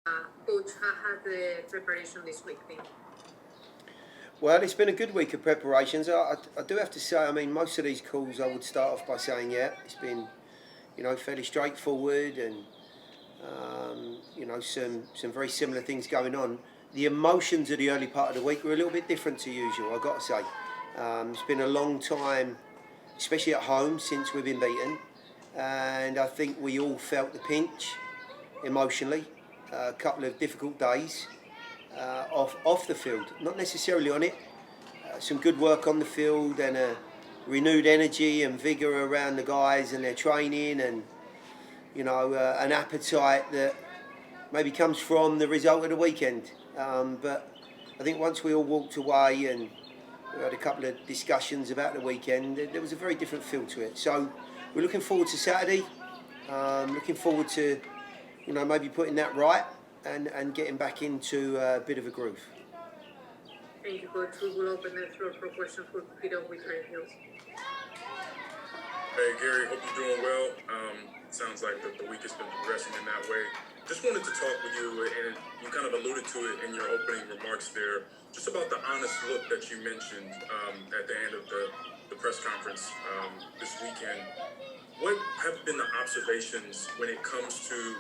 Coach, how has the preparation this week been? Well, it's been a good week of preparations. I do have to say, I mean, most of these calls I would start off by saying, yeah, it's been, fairly straightforward and, some very similar things going on. The emotions of the early part of the week were a little bit different to usual, I've got to say. It's been a long time, especially at home, since we've been beaten. And I think we all felt the pinch emotionally. A couple of difficult days off the field, not necessarily on it. Some good work on the field and a renewed energy and vigour around the guys and their training, and an appetite that maybe comes from the result of the weekend. But I think once we all walked away and we had a couple of discussions about the weekend, there was a very different feel to it. So we're looking forward to Saturday. Looking forward to maybe putting that right and getting back into a bit of a groove. Thank you, Coach. We will open the floor for questions for Peter with Randall. Hey, Gary, hope you're doing well. Sounds like the week has been progressing in that way. Just wanted to talk with you, and you kind of alluded to it in your opening remarks there, just about the honest look that you mentioned at the end of the press conference this weekend. What have been the observations when it comes to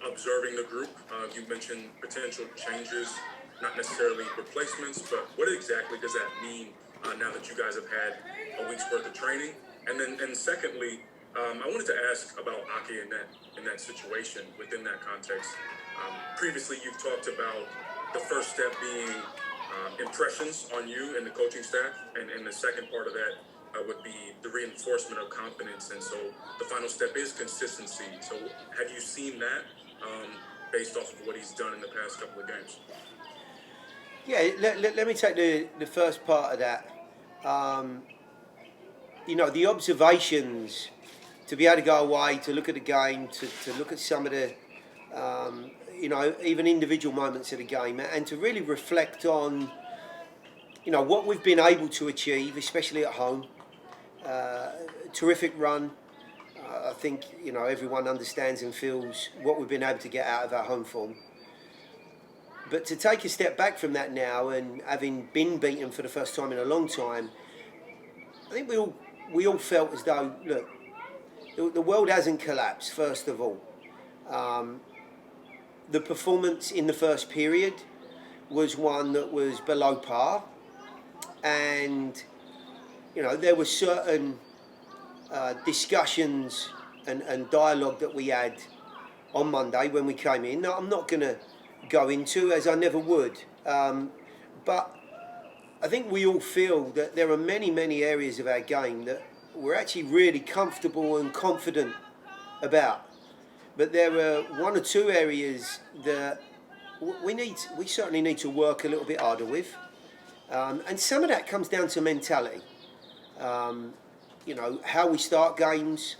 observing the group? You mentioned potential changes, not necessarily replacements, but what exactly does that mean now that you guys have had a week's worth of training? And secondly, I wanted to ask about Ake in that situation within that context. Previously, you've talked about the first step being impressions on you and the coaching staff, and the second part of that would be the reinforcement of confidence. And so the final step is consistency. So have you seen that based off of what he's done in the past couple of games? Yeah, let me take the first part of that. The observations, to be able to go away, to look at the game, to look at some of the, even individual moments of the game, and to really reflect on, what we've been able to achieve, especially at home. Terrific run. I think, everyone understands and feels what we've been able to get out of our home form. But to take a step back from that now, and having been beaten for the first time in a long time, I think we all felt as though, look, the world hasn't collapsed, first of all. The performance in the first period was one that was below par. And, there were certain discussions and dialogue that we had on Monday when we came in. Now, I'm not going to go into, as I never would. But I think we all feel that there are many, many areas of our game that we're actually really comfortable and confident about. But there are one or two areas that we certainly need to work a little bit harder with. And some of that comes down to mentality. How we start games,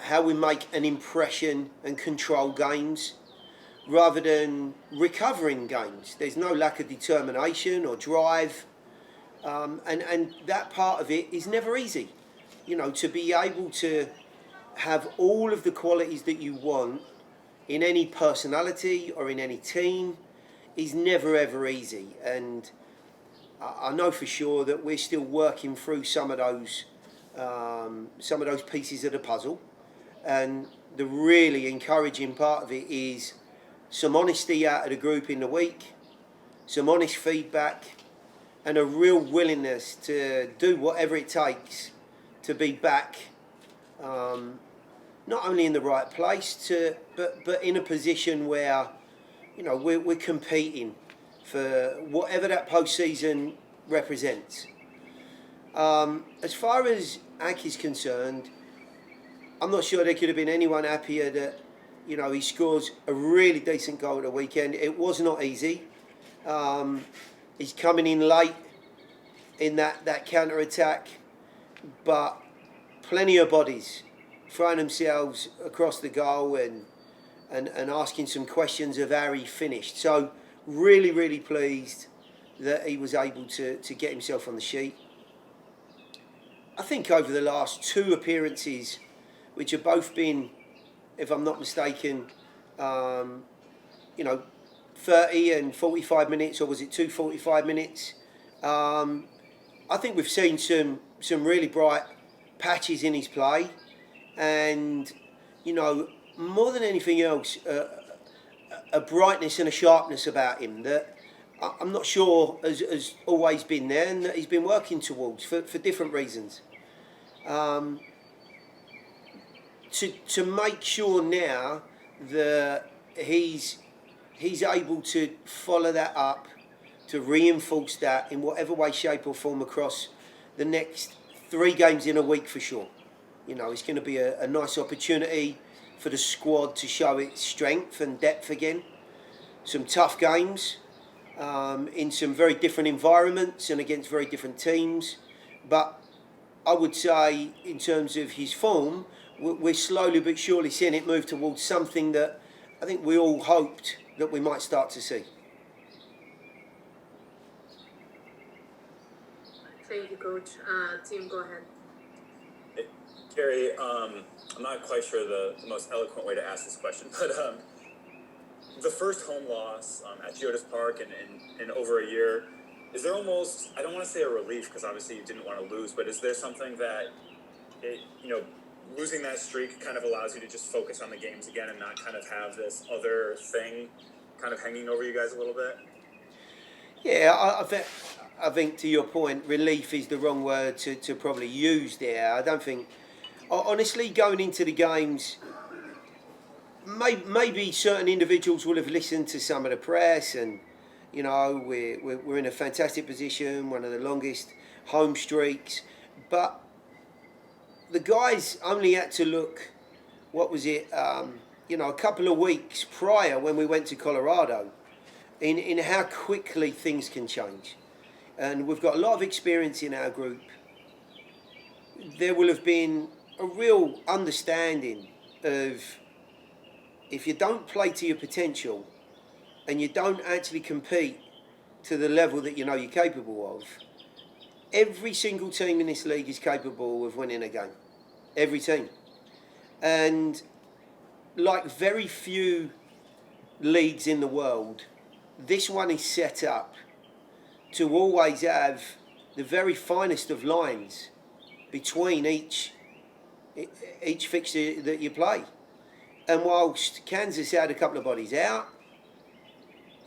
how we make an impression and control games, rather than recovering games. There's no lack of determination or drive. And that part of it is never easy. To be able to have all of the qualities that you want in any personality or in any team is never ever easy. And I know for sure that we're still working through some of those pieces of the puzzle. And the really encouraging part of it is some honesty out of the group in the week, some honest feedback, and a real willingness to do whatever it takes to be back, not only in the right place, but in a position where we're competing for whatever that postseason represents. As far as Ake is concerned, I'm not sure there could have been anyone happier that he scores a really decent goal at the weekend. It was not easy. He's coming in late in that counter-attack, but plenty of bodies throwing themselves across the goal and asking some questions of how he finished. So really, really pleased that he was able to get himself on the sheet. I think over the last two appearances, which have both been, if I'm not mistaken, 30 and 45 minutes, or was it 2 45 minutes? I think we've seen some really bright patches in his play, and more than anything else, a brightness and a sharpness about him that I'm not sure has always been there, and that he's been working towards for different reasons. To make sure now that he's able to follow that up, to reinforce that in whatever way, shape or form across the next 3 games in a week for sure. It's going to be a nice opportunity for the squad to show its strength and depth again. Some tough games in some very different environments and against very different teams. But I would say in terms of his form, we're slowly but surely seeing it move towards something that I think we all hoped that we might start to see. Thank you, Coach. Tim, go ahead. Hey, Gary, I'm not quite sure the most eloquent way to ask this question, but the first home loss at Geodis Park in over a year, is there almost, I don't want to say a relief because obviously you didn't want to lose, but is there something that, losing that streak kind of allows you to just focus on the games again and not kind of have this other thing kind of hanging over you guys a little bit? Yeah, I think to your point, relief is the wrong word to probably use there. I don't think, honestly, going into the games, maybe certain individuals will have listened to some of the press, and we're in a fantastic position, one of the longest home streaks, but the guys only had to look, what was it, a couple of weeks prior when we went to Colorado, in how quickly things can change. And we've got a lot of experience in our group. There will have been a real understanding of, if you don't play to your potential and you don't actually compete to the level that you're capable of, every single team in this league is capable of winning a game. Every team. And like very few leagues in the world, this one is set up to always have the very finest of lines between each fixture that you play. And whilst Kansas had a couple of bodies out,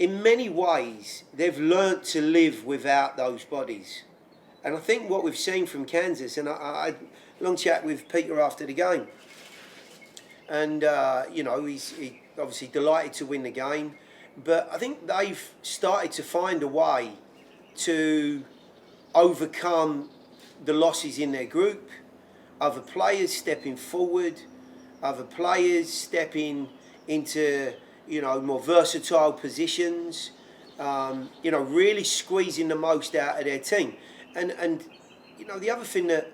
in many ways they've learnt to live without those bodies. And I think what we've seen from Kansas, and I had a long chat with Peter after the game, and he's obviously delighted to win the game, but I think they've started to find a way to overcome the losses in their group, other players stepping forward, other players stepping into more versatile positions, really squeezing the most out of their team. And the other thing that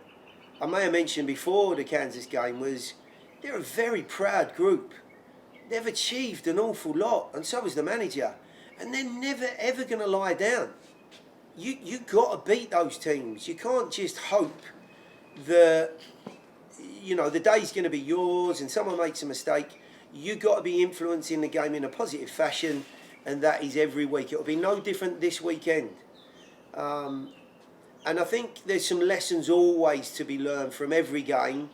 I may have mentioned before the Kansas game was they're a very proud group. They've achieved an awful lot, and so is the manager. And they're never ever going to lie down. You got to beat those teams. You can't just hope that the day's going to be yours and someone makes a mistake. You got to be influencing the game in a positive fashion, and that is every week. It'll be no different this weekend. And I think there's some lessons always to be learned from every game.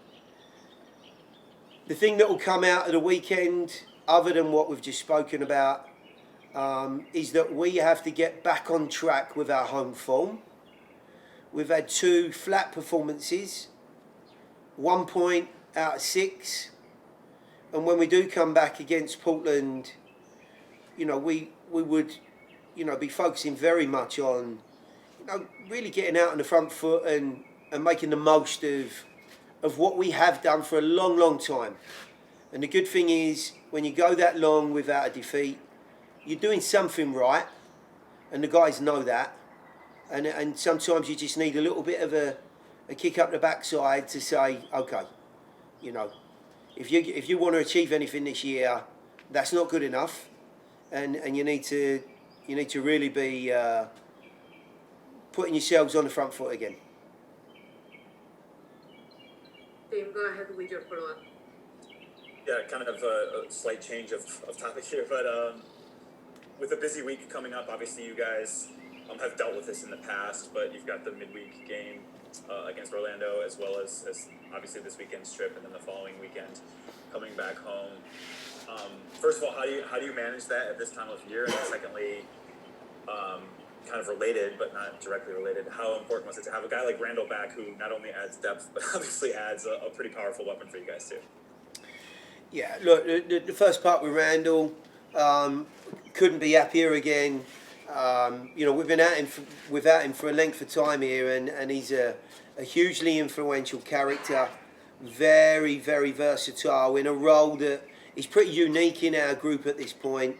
The thing that will come out of the weekend, other than what we've just spoken about, is that we have to get back on track with our home form. We've had 2 flat performances, 1 point out of 6. And when we do come back against Portland, we would, be focusing very much on, really getting out on the front foot and making the most of what we have done for a long, long time. And the good thing is, when you go that long without a defeat, you're doing something right, and the guys know that. And sometimes you just need a little bit of a kick up the backside to say, okay, if you want to achieve anything this year, that's not good enough, and you need to really be putting yourselves on the front foot again. Tim, go ahead with your follow-up. Yeah, kind of a slight change of topic here, but with a busy week coming up, obviously you guys have dealt with this in the past, but you've got the midweek game against Orlando, as well as obviously this weekend's trip, and then the following weekend coming back home. First of all, how do you manage that at this time of year? And then secondly, kind of related but not directly related, how important was it to have a guy like Randall back, who not only adds depth but obviously adds a pretty powerful weapon for you guys too? Yeah, look, the first part with Randall, couldn't be happier again. We've been without him for a length of time here, and he's a hugely influential character, very, very versatile in a role that is pretty unique in our group at this point.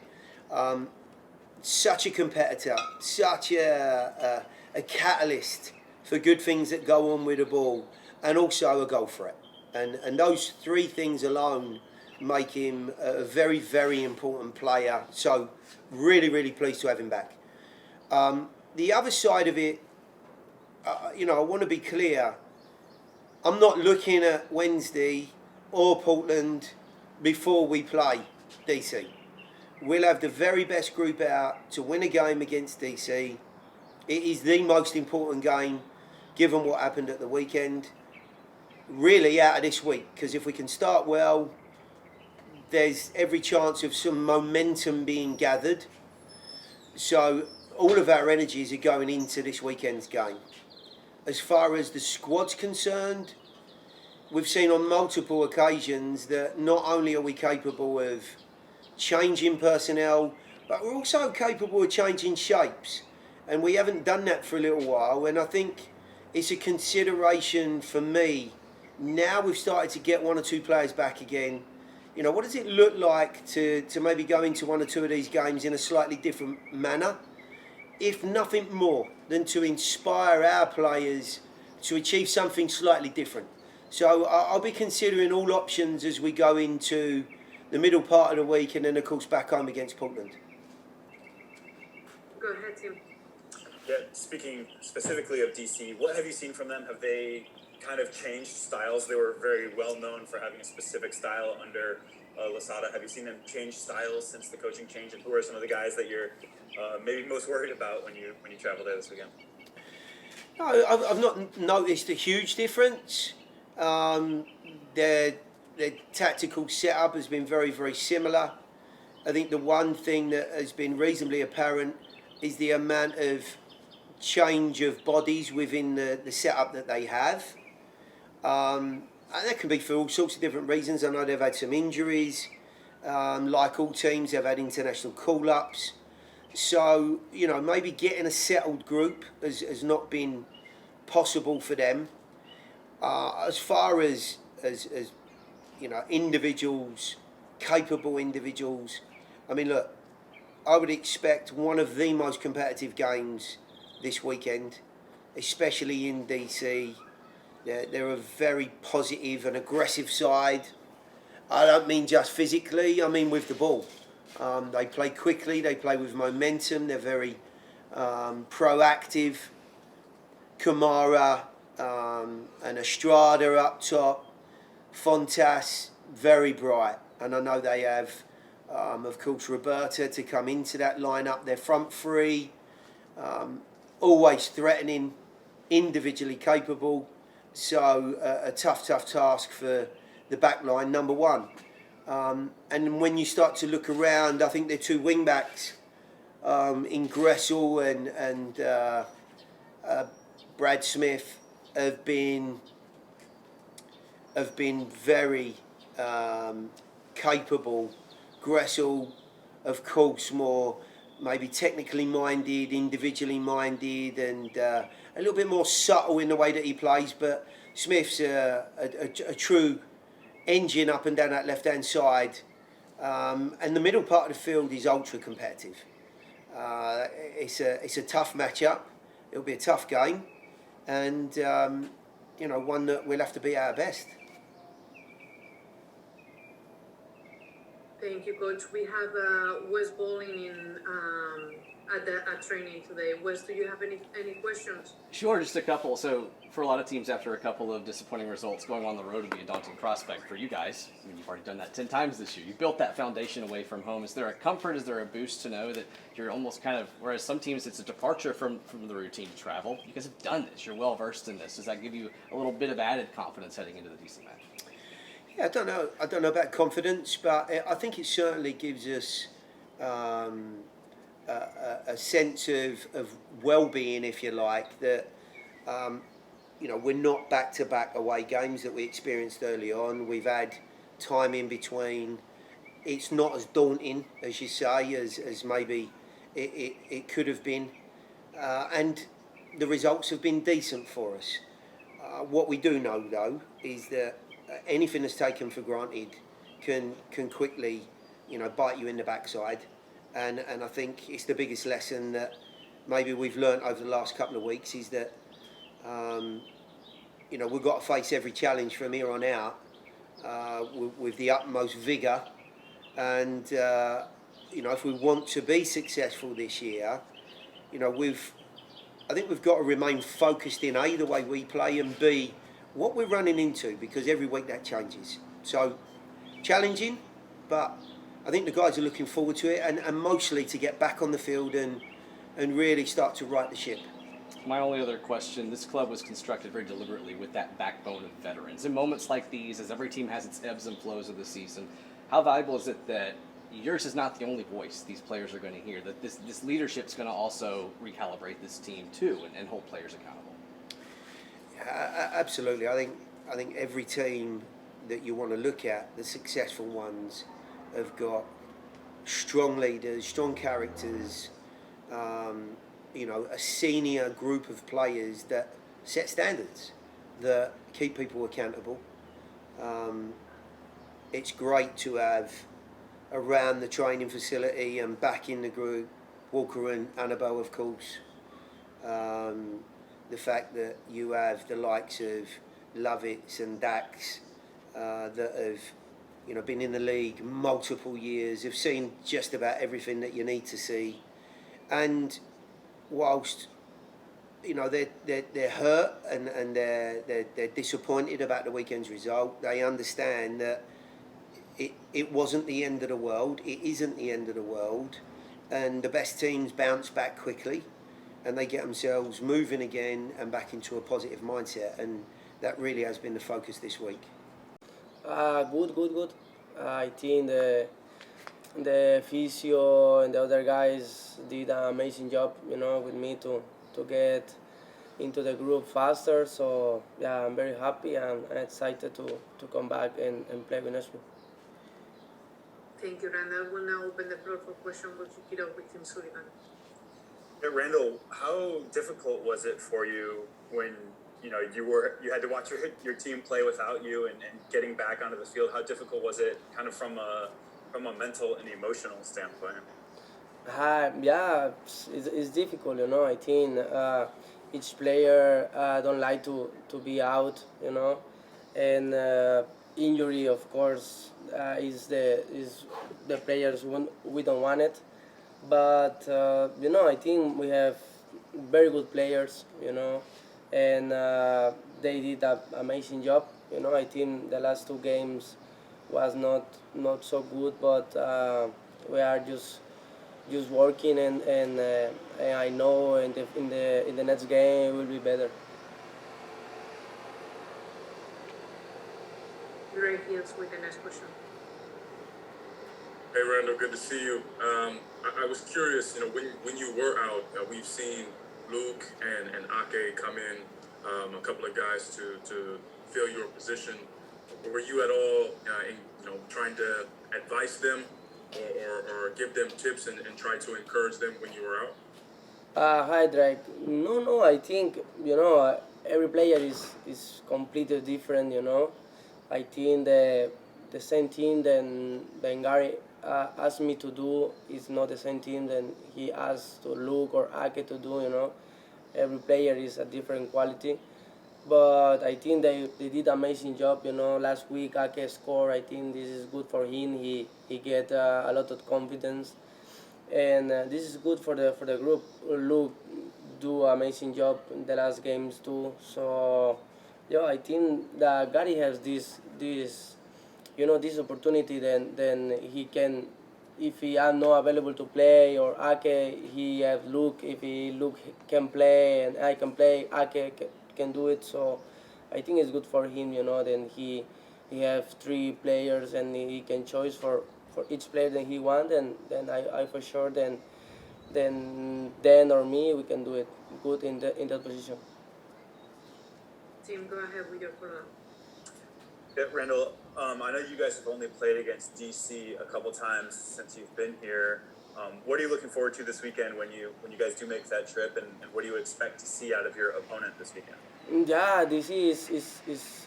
Such a competitor, such a catalyst for good things that go on with the ball, and also a goal threat. And those three things alone make him a very, very important player. So really, really pleased to have him back. The other side of it, I want to be clear. I'm not looking at Wednesday or Portland before we play DC. We'll have the very best group out to win a game against DC. It is the most important game, given what happened at the weekend. Really out of this week, because if we can start well, there's every chance of some momentum being gathered. So all of our energies are going into this weekend's game. As far as the squad's concerned, we've seen on multiple occasions that not only are we capable of changing personnel, but we're also capable of changing shapes. And we haven't done that for a little while, and I think it's a consideration for me. Now we've started to get one or two players back again. What does it look like to maybe go into one or two of these games in a slightly different manner? If nothing more than to inspire our players to achieve something slightly different. So I'll be considering all options as we go into the middle part of the week, and then of course back home against Portland. Go ahead, Tim. Yeah, speaking specifically of DC, what have you seen from them? Have they kind of changed styles? They were very well known for having a specific style under Lasada. Have you seen them change styles since the coaching change? And who are some of the guys that you're maybe most worried about when you travel there this weekend? No, I've not noticed a huge difference. Their tactical setup has been very, very similar. I think the one thing that has been reasonably apparent is the amount of change of bodies within the setup that they have. And that can be for all sorts of different reasons. I know they've had some injuries. Like all teams, they've had international call-ups. So, maybe getting a settled group has not been possible for them. As far as individuals, capable individuals, I mean, look, I would expect one of the most competitive games this weekend, especially in DC. They're a very positive and aggressive side. I don't mean just physically, I mean with the ball. They play quickly, they play with momentum, they're very proactive. Kamara and Estrada up top, Fontas, very bright. And I know they have, of course, Roberta to come into that lineup. Their front three, always threatening, individually capable. So a tough task for the back line, number one. And when you start to look around, I think their two wing backs in Gressel and Brad Smith have been very capable. Gressel, of course, more maybe technically minded, individually minded, and a little bit more subtle in the way that he plays. But Smith's a true engine up and down that left-hand side. And the middle part of the field is ultra competitive. It's a tough matchup. It'll be a tough game. And, one that we'll have to be at our best. Thank you, Coach. We have Wes Bowling in at training today. Wes, do you have any questions? Sure, just a couple. So, for a lot of teams, after a couple of disappointing results, going on the road would be a daunting prospect. For you guys, I mean, you've already done that 10 times this year. You built that foundation away from home. Is there a comfort? Is there a boost to know that you're almost kind of, whereas some teams it's a departure from the routine to travel? You guys have done this. You're well versed in this. Does that give you a little bit of added confidence heading into the DC match? Yeah, I don't know about confidence, but I think it certainly gives us a sense of well-being, if you like, that we're not back-to-back away games that we experienced early on. We've had time in between. It's not as daunting, as you say, as maybe it could have been. And the results have been decent for us. What we do know, though, is that anything that's taken for granted can quickly, bite you in the backside. And I think it's the biggest lesson that maybe we've learnt over the last couple of weeks is that, we've got to face every challenge from here on out with the utmost vigour. And, if we want to be successful this year, I think we've got to remain focused in A, the way we play, and B, what we're running into, because every week that changes. So, challenging, but I think the guys are looking forward to it, and mostly to get back on the field and really start to right the ship. My only other question, this club was constructed very deliberately with that backbone of veterans. In moments like these, as every team has its ebbs and flows of the season, how valuable is it that yours is not the only voice these players are going to hear, that this leadership is going to also recalibrate this team too and hold players accountable? Absolutely. I think every team that you want to look at, the successful ones, have got strong leaders, strong characters, a senior group of players that set standards, that keep people accountable. It's great to have around the training facility and back in the group Walker and Annabelle, of course. The fact that you have the likes of Lovitz and Dax that have been in the league multiple years, have seen just about everything that you need to see. And whilst they're hurt and they're disappointed about the weekend's result, they understand that it wasn't the end of the world. It isn't the end of the world, and the best teams bounce back quickly, and they get themselves moving again and back into a positive mindset, and that really has been the focus this week. Good. I think the physio and the other guys did an amazing job, with me to get into the group faster. So yeah, I'm very happy and excited to come back and play with Nashville. Thank you, Randall. We'll now open the floor for questions. We'll kick it off with Tim Sullivan. Hey, Randall, how difficult was it for you when you had to watch your team play without you and getting back onto the field? How difficult was it, kind of from a mental and emotional standpoint? Yeah, it's difficult. I think each player don't like to be out. And injury, of course, is the players we don't want it. But I think we have very good players. And they did an amazing job. I think the last two games was not so good, but we are just working, and I know in the next game it will be better. Ray Hills with the next question. Hey, Randall, good to see you. I was curious, when you were out, we've seen Luke and Ake come in, a couple of guys to fill your position. Were you at all trying to advise them or give them tips and try to encourage them when you were out? Hi, Drake. No, I think, every player is completely different, I think the same thing that Gary asked me to do is not the same thing that he asked to Luke or Ake to do, Every player is a different quality. But I think they did an amazing job, Last week Ake scored. I think this is good for him. He get a lot of confidence. and this is good for the group. Luke do amazing job in the last games too. So yeah, I think that Gary has this this opportunity. Then he can, if he are not available to play, or Ake, he have Luke. If he Luke can play and I can play, Ake can do it. So I think it's good for him. Then he have three players and he can choose for each player that he want. And then I for sure then or me, we can do it good in that position. Tim, go ahead with your follow-up. Yeah, Randall, I know you guys have only played against DC a couple times since you've been here. What are you looking forward to this weekend when you guys do make that trip, and what do you expect to see out of your opponent this weekend? Yeah, DC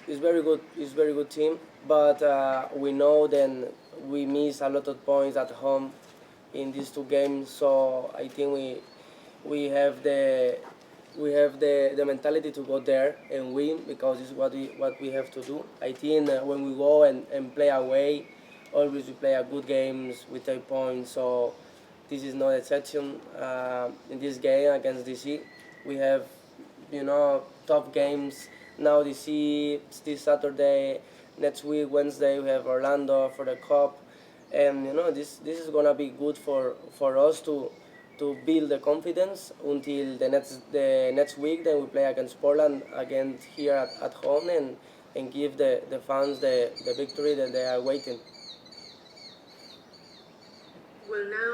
is very good. Is very good team, but we know then we miss a lot of points at home in these two games. So I think we have the mentality to go there and win, because it's what we have to do. I think when we go and play away, always we play a good games, we take points. So this is no exception. In this game against DC, we have tough games. Now DC this Saturday, next week Wednesday we have Orlando for the cup, and this is gonna be good for us to build the confidence until the next week. Then we play against Portland again here at home, and give the fans the victory that they are waiting. Well, now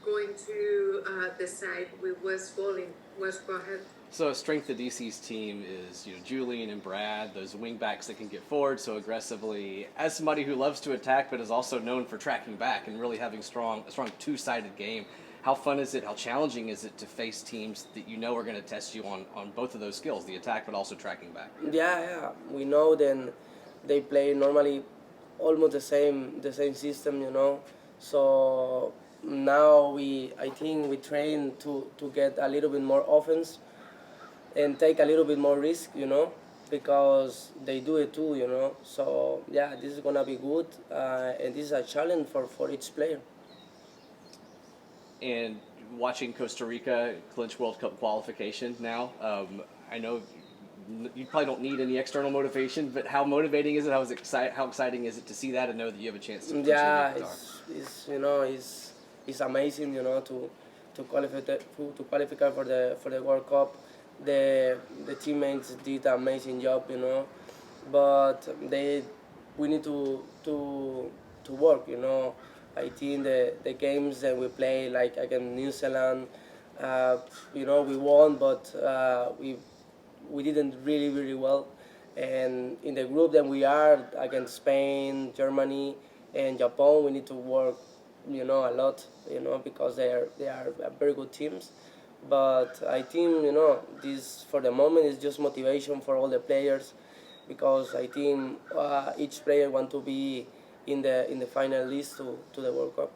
going to the side with West Bowling. West, go ahead. So a strength of DC's team is Julian and Brad, those wingbacks that can get forward so aggressively. As somebody who loves to attack but is also known for tracking back and really having a strong two-sided game, how fun is it, how challenging is it to face teams that are going to test you on both of those skills, the attack but also tracking back? Yeah, we know then they play normally almost the same system. So now I think we train to get a little bit more offense and take a little bit more risk, because they do it too, So yeah, this is gonna be good, and this is a challenge for each player. And watching Costa Rica clinch World Cup qualification now, I know you probably don't need any external motivation, but how motivating is it? How exciting is it to see that and know that you have a chance to? Yeah, it's amazing, to qualify for the World Cup. The teammates did an amazing job, but we need to work, I think the games that we play, like against New Zealand, we won, but we didn't really well. And in the group that we are against Spain, Germany, and Japan, we need to work, a lot, because they are very good teams. But I think this for the moment is just motivation for all the players, because I think each player want to be in the final list to the World Cup.